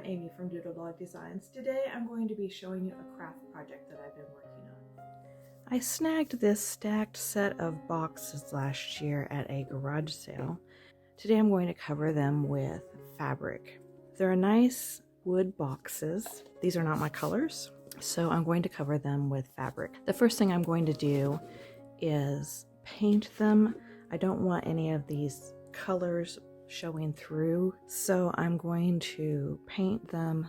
Amy from Doodleblog Designs. Today I'm going to be showing you a craft project that I've been working on. I snagged this stacked set of boxes last year at a garage sale. Today I'm going to cover them with fabric. They're nice wood boxes. These are not my colors, so I'm going to cover them with fabric. The first thing I'm going to do is paint them. I don't want any of these colors showing through, so I'm going to paint them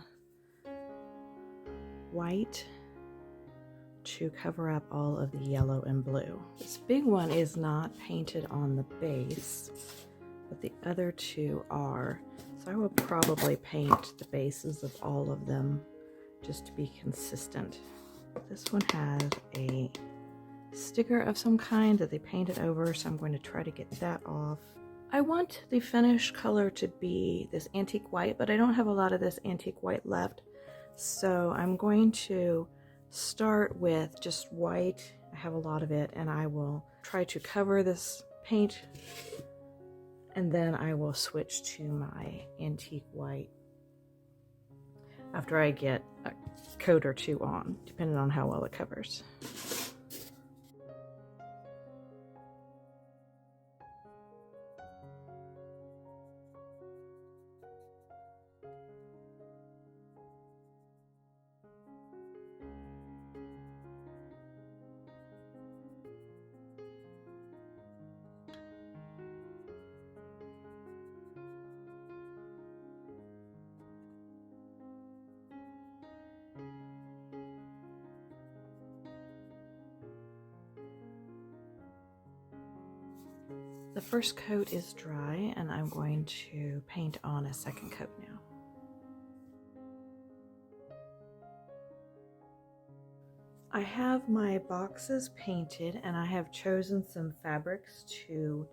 white to cover up all of the yellow and blue. This big one is not painted on the base, but the other two are, so I will probably paint the bases of all of them just to be consistent. This one has a sticker of some kind that they painted over, so I'm going to try to get that off. I want the finished color to be this antique white, but I don't have a lot of this antique white left, so I'm going to start with just white. I have a lot of it, and I will try to cover this paint, and then I will switch to my antique white after I get a coat or two on, depending on how well it covers. The first coat is dry, and I'm going to paint on a second coat now. I have my boxes painted, and I have chosen some fabrics to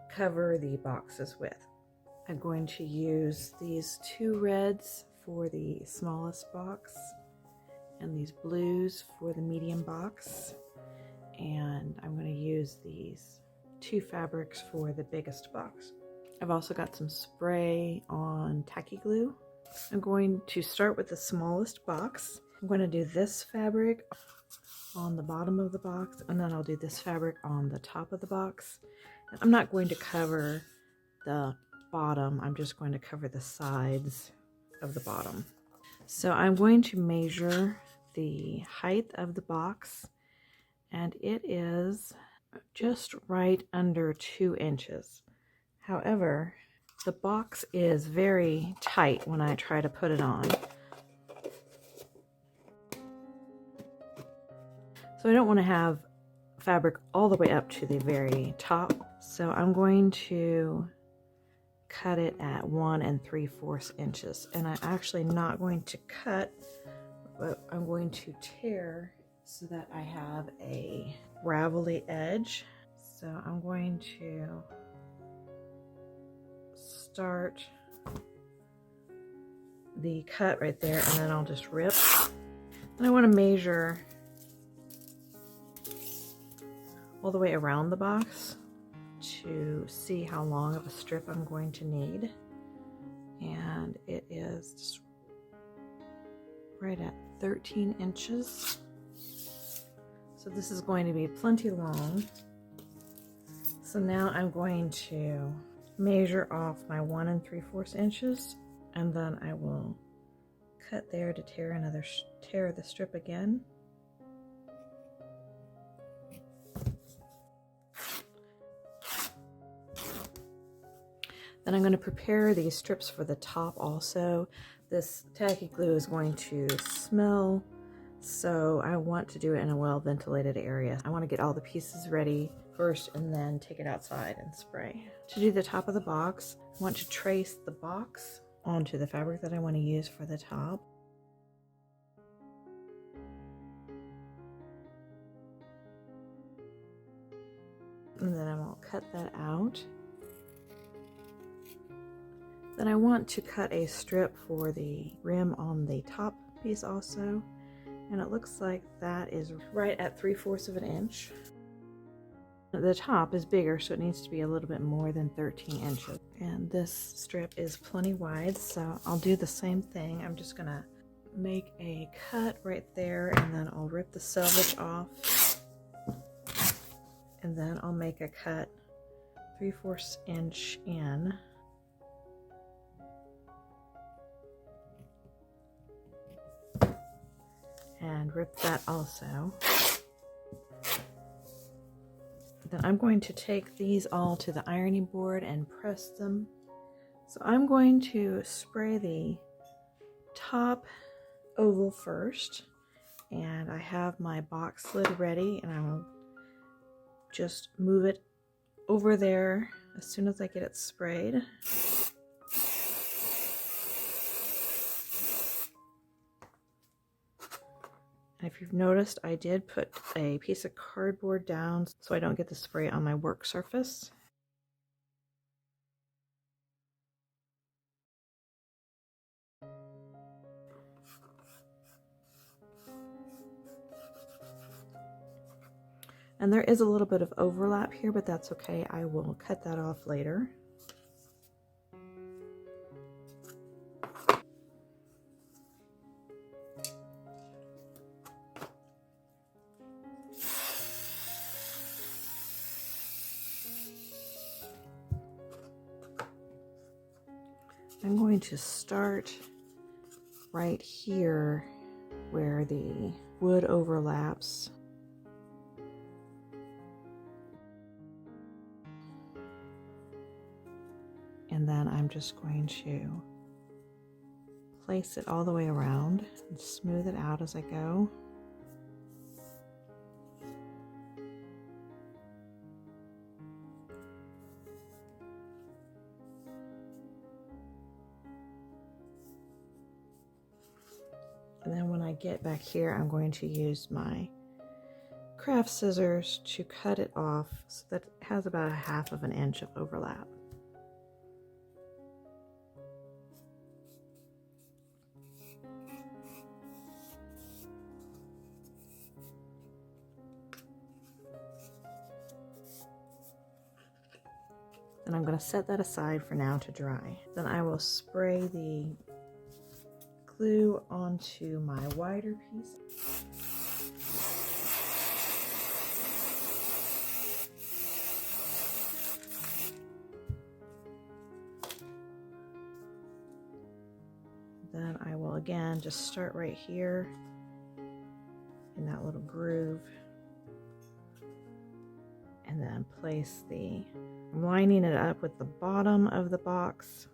cover the boxes with. I'm going to use these two reds for the smallest box and these blues for the medium box, and I'm going to use these two fabrics for the biggest box. I've also got some spray on tacky glue. I'm going to start with the smallest box. I'm going to do this fabric on the bottom of the box, and then I'll do this fabric on the top of the box. And I'm not going to cover the bottom, I'm just going to cover the sides of the bottom. So I'm going to measure the height of the box, and it is just right under 2 inches. However, the box is very tight when I try to put it on. So I don't want to have fabric all the way up to the very top. So I'm going to cut it at 1 3/4 inches. And I'm actually not going to cut, but I'm going to tear so that I have a ravelly edge. So I'm going to start the cut right there, and then I'll just rip. And I want to measure all the way around the box to see how long of a strip I'm going to need. And it is just right at 13 inches. So this is going to be plenty long. So now I'm going to measure off my 1 3/4 inches, and then I will cut there to tear the strip again. Then I'm going to prepare these strips for the top also. This tacky glue is going to smell, so I want to do it in a well ventilated area. I want to get all the pieces ready first and then take it outside and spray. To do the top of the box, I want to trace the box onto the fabric that I want to use for the top. And then I will cut that out. Then I want to cut a strip for the rim on the top piece also, and it looks like that is right at 3/4 inch. The top is bigger, so it needs to be a little bit more than 13 inches. And this strip is plenty wide, so I'll do the same thing. I'm just gonna make a cut right there, and then I'll rip the selvage off, and then I'll make a cut 3/4 inch in. And rip that also. Then I'm going to take these all to the ironing board and press them. So I'm going to spray the top oval first, and I have my box lid ready, and I will just move it over there as soon as I get it sprayed. And if you've noticed, I did put a piece of cardboard down so I don't get the spray on my work surface. And there is a little bit of overlap here, but that's okay. I will cut that off later. I'm going to start right here where the wood overlaps. And then I'm just going to place it all the way around and smooth it out as I go. And then when I get back here, I'm going to use my craft scissors to cut it off so that it has about 1/2 inch of overlap. And I'm going to set that aside for now to dry. Then I will spray the glue onto my wider piece. Then I will again just start right here in that little groove, and then place I'm lining it up with the bottom of the box.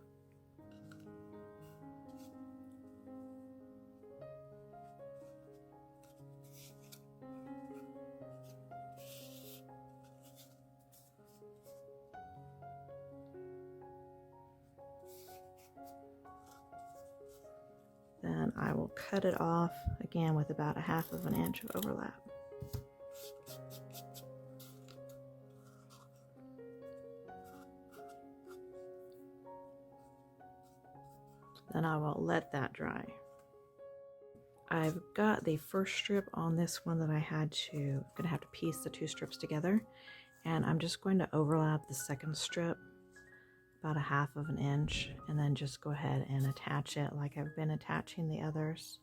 Then I will cut it off again with about 1/2 inch of overlap. Then I will let that dry. I've got the first strip on this one that I'm gonna have to piece the 2 strips together, and I'm just going to overlap the second strip about 1/2 inch, and then just go ahead and attach it like I've been attaching the others.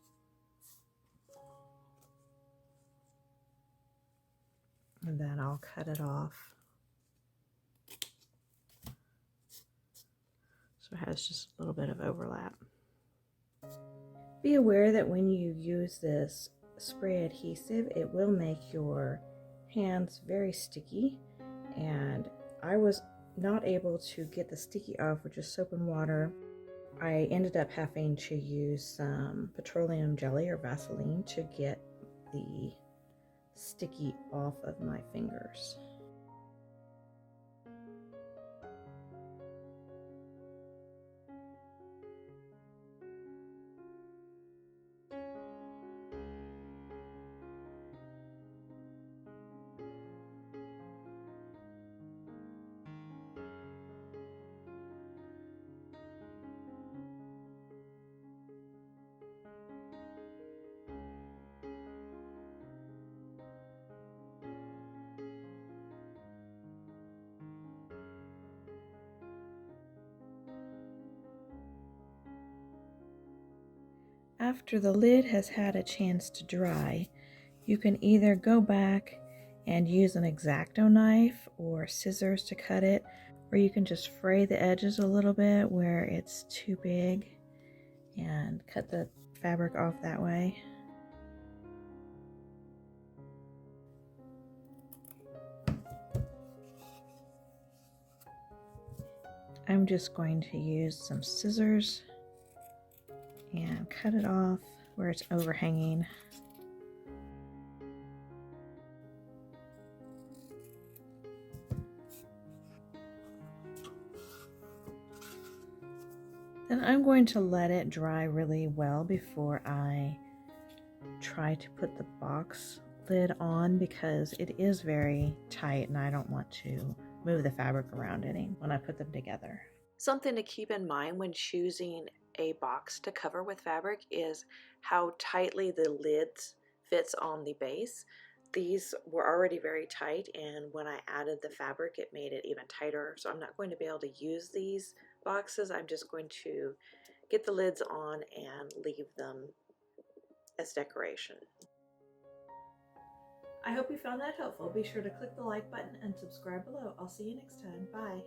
And then I'll cut it off so it has just a little bit of overlap. Be aware that when you use this spray adhesive, it will make your hands very sticky, and I was not able to get the sticky off with just soap and water. I ended up having to use some petroleum jelly or Vaseline to get the sticky off of my fingers. After the lid has had a chance to dry, you can either go back and use an X-Acto knife or scissors to cut it, or you can just fray the edges a little bit where it's too big and cut the fabric off that way. I'm just going to use some scissors and cut it off where it's overhanging. Then I'm going to let it dry really well before I try to put the box lid on, because it is very tight and I don't want to move the fabric around any when I put them together. Something to keep in mind when choosing a box to cover with fabric is how tightly the lids fits on the base. These were already very tight, and when I added the fabric it made it even tighter, so I'm not going to be able to use these boxes. I'm just going to get the lids on and leave them as decoration. I hope you found that helpful. Be sure to click the like button and subscribe below. I'll see you next time. Bye.